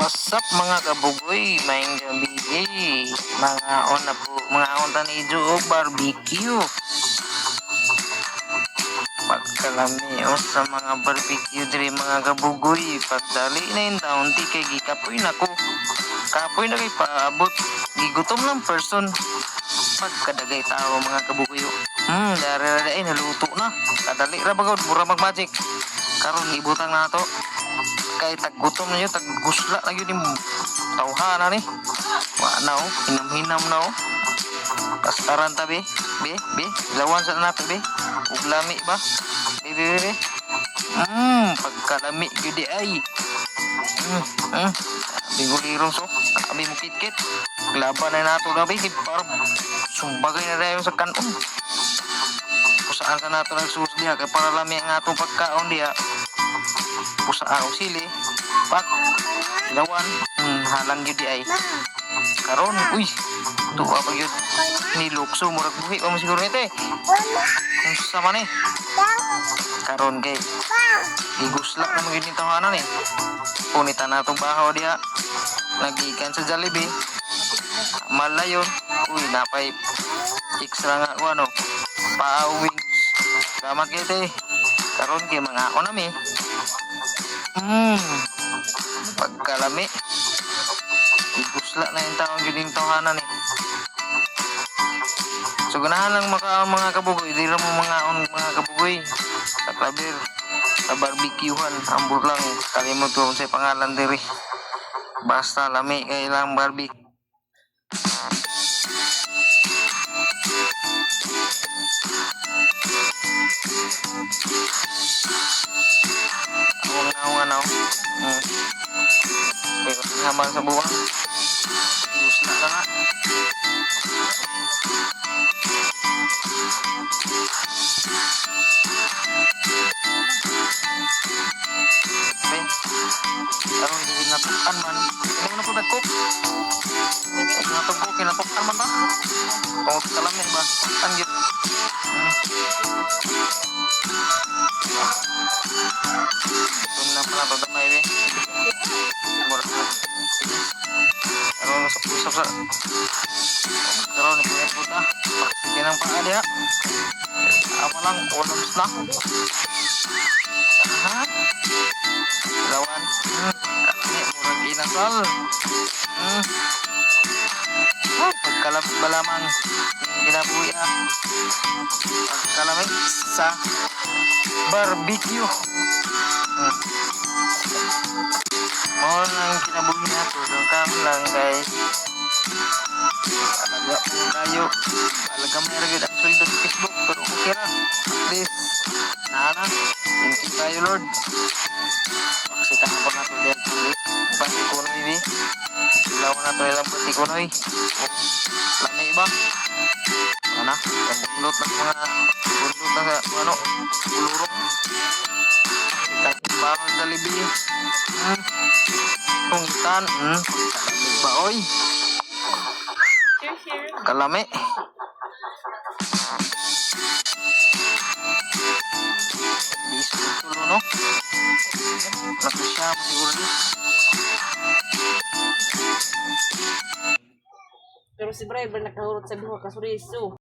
What's up mga kabugoy, maing gabi mga on na po, mga on tanijo o barbecue. Pagkalami o sa mga barbecue diri mga kabugoy, pagdali na yung taon di kay gikapoy na ko. Kapoy na kay paabot, gigutom ng person. Pagkadagay tao mga kabugoy. Dari ay naluto na. Kadali ra bagod, mura mag-magic. Karon ibutang na to. Kay taggutom na yun, taggusla na yun yung tawhana ni. Wala o, hinam-hinam na o. Pastaran ta be, lawan sa nape be. Uglami ba? Be. Pagkalami yun di ay. Bingulirong so, kami mo kit-kit. Laban na nato na be, parang sumbagay na rin sa kanon. Kusaan sa nato nagsusdiha, kaya para lami ang atong pagkaon diha. Pusa ako sili pak lawan halang yun di ay karon uy tuwa pa yun nilukso murag buhi pa mo siguro ito kung sama ni karon kay igusla na mo yun yung tawanan punitan na itong bahaw diha nagikan sa Jollibee malayon uy napay extra nga ko ano paawing salamat kayo karon kay mga ako nami pagkalami igusla na yung taong gining tawanan so ganahan lang mga kabugoy di mo mga kabugoy sa klaber sa barbecuehan ambur lang kalimot ko sa pangalan diri basta lami kay lang barbecue naman sa buwan gusla na nga pero hindi natukan man hindi na po nagkok kinatukan man ba tungkol kalamin ba ang yun ito na pala pagdamay be karon sa pusap sa karon ni punya puta sige nang paa dia apa lang ulams na lawan kami murag inasal pagkalap balamang ginabuhi pagkalamay sa barbecue mo nang kinabuhi na to doon lang guys alaga po kayo alaga may ragid ang sweldo sa Facebook pero okay na at least naana thank you kayo Lord maksitahan po na to din pati ko na hindi ilaw na to ilang pati ko na lami ba ano bundot ng mga bundot na ano ulurong bawang Jollibee kungtan ba oy kalami disulo no nakusya siguro di pero si Brian nakahurot sa duha ka suriso